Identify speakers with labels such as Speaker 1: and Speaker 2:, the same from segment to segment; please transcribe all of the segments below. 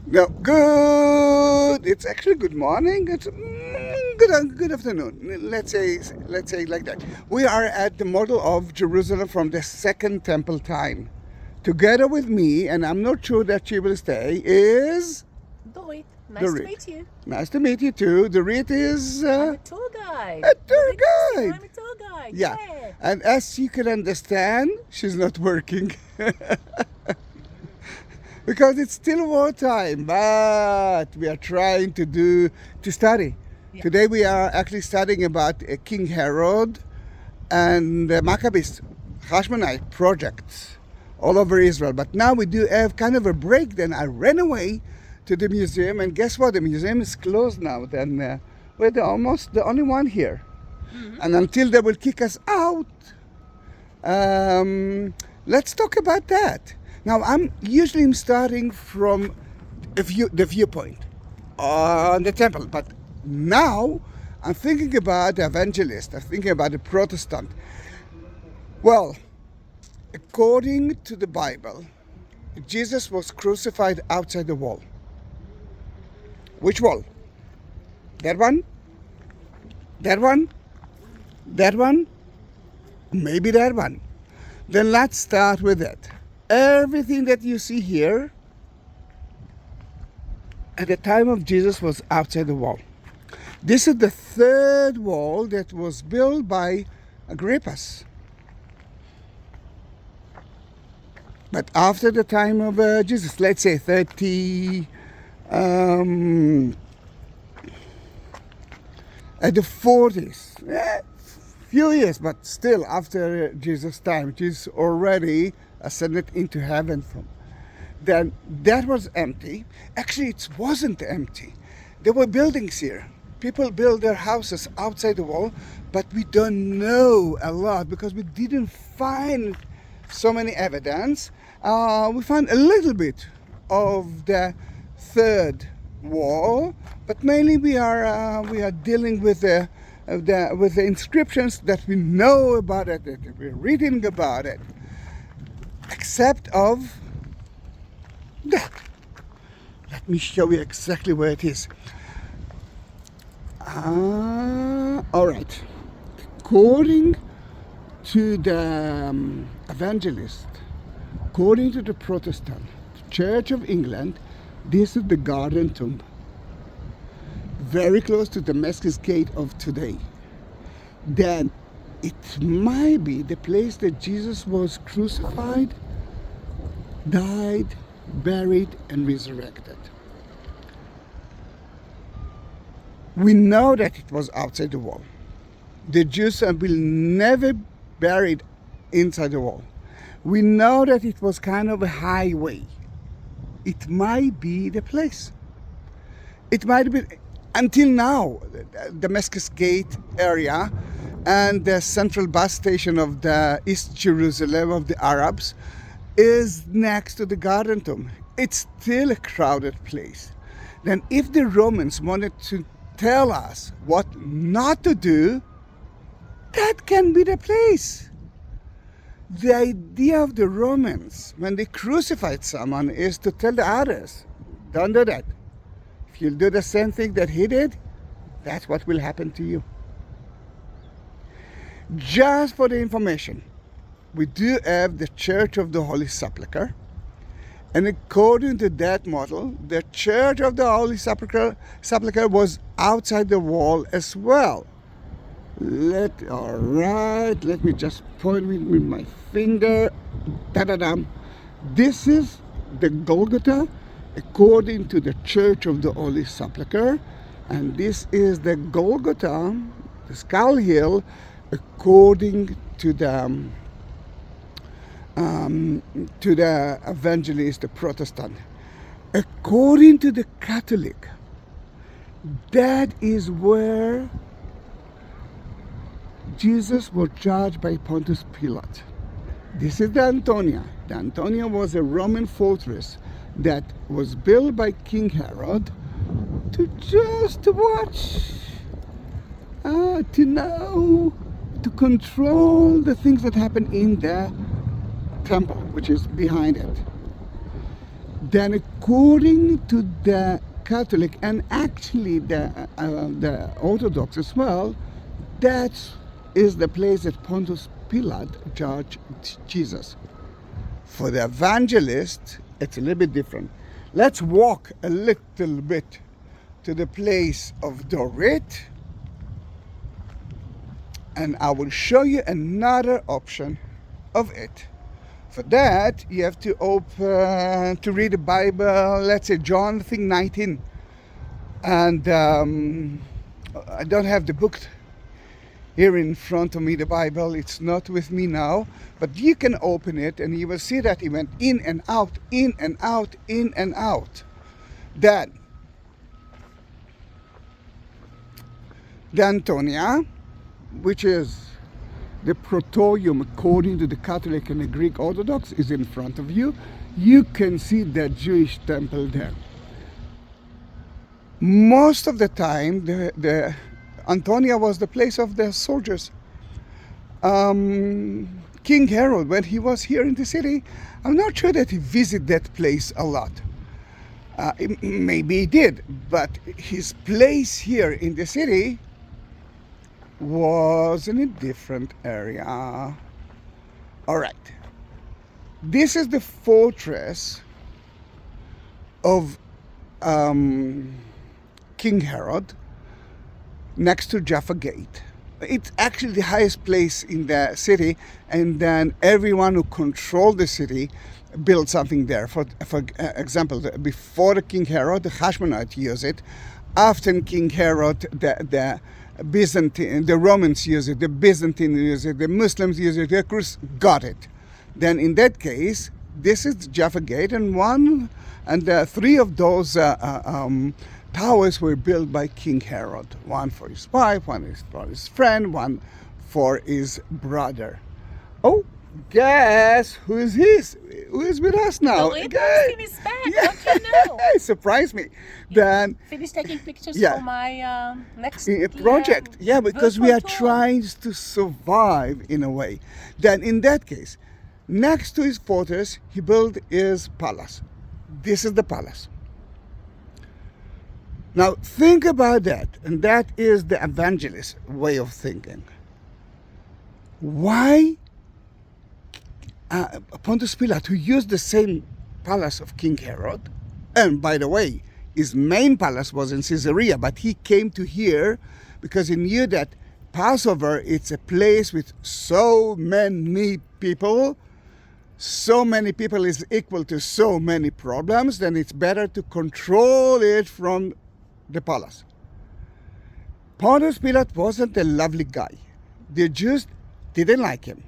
Speaker 1: No, good. It's actually good morning. It's good afternoon. Let's say like that. We are at the model of Jerusalem from the Second Temple time. Together with me, and I'm not sure that she will stay, is
Speaker 2: Dorit. Nice
Speaker 1: Dorit.
Speaker 2: to meet you.
Speaker 1: Nice to meet you too. Dorit is
Speaker 2: I'm a tour guide.
Speaker 1: a tour
Speaker 2: Very interesting.
Speaker 1: guide.
Speaker 2: I'm a tour guide.
Speaker 1: Yeah.
Speaker 2: Yeah.
Speaker 1: And as you can understand, she's not working. Because it's still wartime, but we are trying to study.
Speaker 2: Yeah.
Speaker 1: Today we are actually studying about King Herod and the Maccabees Hashmonite projects all over Israel. But now we do have kind of a break. Then I ran away to the museum, and guess what? The museum is closed now. Then we're almost the only one here.
Speaker 2: Mm-hmm.
Speaker 1: And until they will kick us out, let's talk about that. Now, I'm usually starting from the viewpoint on the temple, but now I'm thinking about the evangelist. I'm thinking about the Protestant. Well, according to the Bible, Jesus was crucified outside the wall. Which wall? That one? That one? That one? Maybe that one. Then let's start with that. Everything that you see here at the time of Jesus was outside the wall. This is the third wall that was built by Agrippas. But after the time of Jesus, let's say 30, at the 40s, few years, but still after Jesus' time, Jesus already ascended into heaven from. Then that was empty. Actually, it wasn't empty. There were buildings here. People build their houses outside the wall, but we don't know a lot because we didn't find so many evidence. We found a little bit of the third wall, but mainly we are dealing with the inscriptions that we know about it, that we're reading about it, except of that. Let me show you exactly where it is. All right. According to the evangelist, according to the Protestant Church of England, this is the Garden Tomb, very close to Damascus Gate of today. Then it might be the place that Jesus was crucified, died, buried, and resurrected. We know that it was outside the wall. The Jews will never bury it inside the wall. We know that it was kind of a highway. It might be the place. It might be, until now, Damascus Gate area and the central bus station of the East Jerusalem of the Arabs is next to the Garden Tomb. It's still a crowded place. Then if the Romans wanted to tell us what not to do, that can be the place. The idea of the Romans when they crucified someone is to tell the others, don't do that. If you do the same thing that he did, that's what will happen to you. Just for the information, we do have the Church of the Holy Sepulchre, and according to that model, the Church of the Holy Sepulchre was outside the wall as well. All right, let me just point with my finger. Da-da-dam. This is the Golgotha according to the Church of the Holy Sepulchre, and this is the Golgotha, the skull hill, according to the evangelist, the Protestant. According to the Catholic, that is where Jesus was judged by Pontius Pilate. This is the Antonia. The Antonia was a Roman fortress that was built by King Herod to watch, to know, to control the things that happen in the temple, which is behind it. Then according to the Catholic and actually the Orthodox as well, that is the place that Pontius Pilate judged Jesus. For the evangelist, it's a little bit different. Let's walk a little bit to the place of Dorit, and I will show you another option of it. For that, you have to open to read the Bible, let's say John, I think 19. And I don't have the book here in front of me, the Bible. It's not with me now. But you can open it and you will see that he went in and out, in and out, in and out. Then, the Antonia, which is the Praetorium according to the Catholic and the Greek Orthodox, is in front of you. You can see the Jewish temple there. Most of the time, the Antonia was the place of the soldiers. King Herod, when he was here in the city, I'm not sure that he visited that place a lot. Maybe he did, but his place here in the city was in a different area. All right. This is the fortress of King Herod next to Jaffa Gate. It's actually the highest place in the city, and then everyone who controlled the city built something there. For example, before the King Herod, the Hashmonite used it. After King Herod, the Byzantine, the Romans use it, the Byzantine use it, the Muslims use it, the Christians got it. Then in that case, this is Jaffa Gate, and three of those towers were built by King Herod. One for his wife, one for his friend, one for his brother. Oh, guess who is with us now?
Speaker 2: The little team is back. Don't you know?
Speaker 1: It surprised me. Then
Speaker 2: Finish taking pictures
Speaker 1: Yeah.
Speaker 2: for my next
Speaker 1: project. Yeah, because we are
Speaker 2: virtual tour.
Speaker 1: trying to survive in a way. Then in that case, next to his fortress, he built his palace. This is the palace. Now think about that, and that is the evangelist way of thinking. Why Pontius Pilate, who used the same palace of King Herod, and by the way, his main palace was in Caesarea, but he came to here because he knew that Passover, it's a place with so many people. So many people is equal to so many problems, then it's better to control it from the palace. Pontius Pilate wasn't a lovely guy. The Jews didn't like him.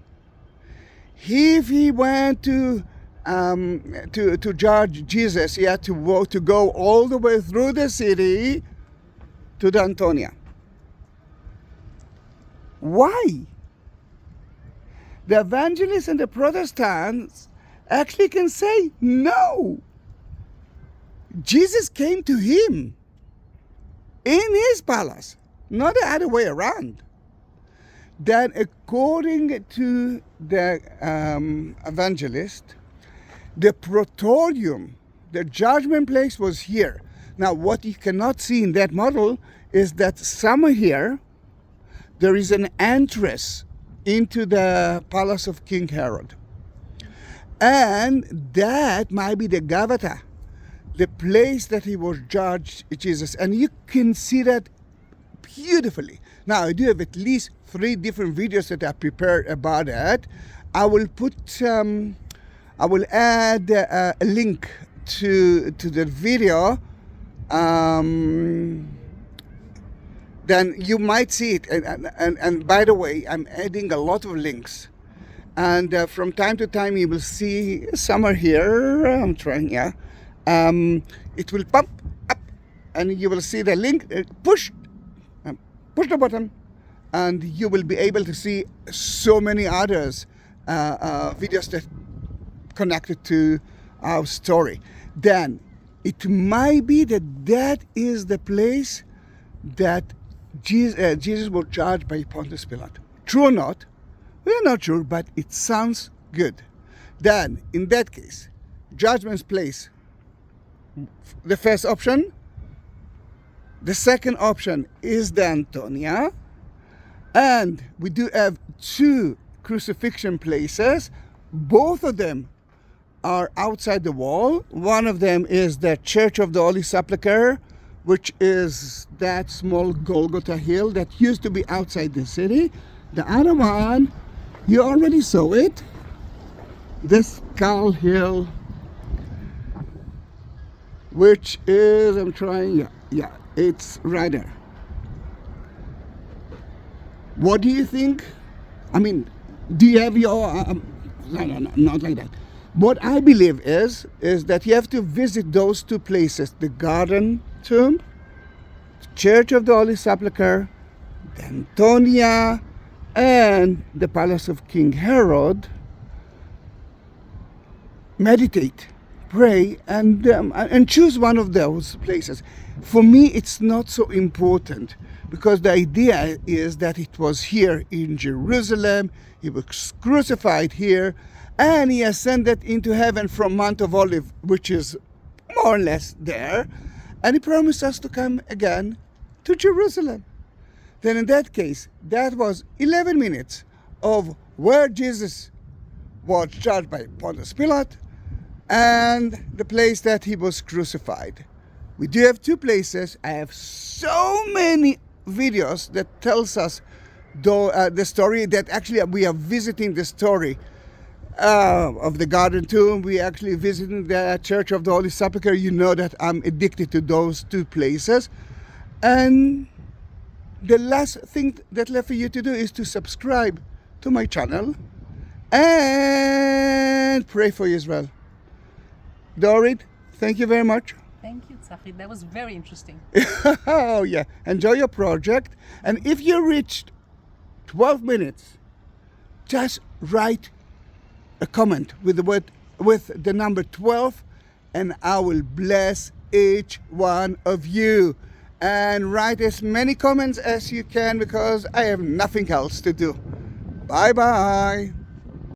Speaker 1: If he went to judge Jesus, he had to go all the way through the city to the Antonia. Why? The evangelists and the Protestants actually can say, no. Jesus came to him in his palace, not the other way around. Then according to the evangelist, the Praetorium, the judgment place, was here. Now what you cannot see in that model is that somewhere here there is an entrance into the palace of King Herod. And that might be the Golgotha, the place that he was judged, Jesus. And you can see that beautifully. Now, I do have at least 3 different videos that I prepared about that. I will add a link to the video. Then you might see it. And by the way, I'm adding a lot of links. And from time to time, you will see somewhere here. I'm trying, yeah. It will pop up, and you will see the link. Push the button, and you will be able to see so many others videos that connected to our story. Then it might be that is the place that Jesus was judged by Pontius Pilate. True or not? We are not sure, but it sounds good. Then, in that case, judgment's place the first option. The second option is the Antonia. And we do have 2 crucifixion places. Both of them are outside the wall. One of them is the Church of the Holy Sepulchre, which is that small Golgotha hill that used to be outside the city. The other one, you already saw it, the Skull Hill, which is, it's right there. What do you think? I mean, do you have your, no, not like that. What I believe is that you have to visit those 2 places, the Garden Tomb, the Church of the Holy Sepulchre, the Antonia, and the Palace of King Herod. Meditate, pray, and choose one of those places. For me, it's not so important, because the idea is that it was here in Jerusalem, he was crucified here, and he ascended into heaven from Mount of Olives, which is more or less there, and he promised us to come again to Jerusalem. Then in that case, that was 11 minutes of where Jesus was judged by Pontius Pilate and the place that he was crucified. We do have 2 places. I have so many videos that tells us the story, that actually we are visiting the story of the Garden Tomb. We actually visiting the Church of the Holy Sepulchre. You know that I'm addicted to those 2 places. And the last thing that left for you to do is to subscribe to my channel and pray for Israel. Dorit, thank you very much.
Speaker 2: Thank you, Tzachi. That was very interesting.
Speaker 1: Oh yeah, enjoy your project. And if you reached 12 minutes, just write a comment with the number 12, and I will bless each one of you. And write as many comments as you can, because I have nothing else to do. Bye bye.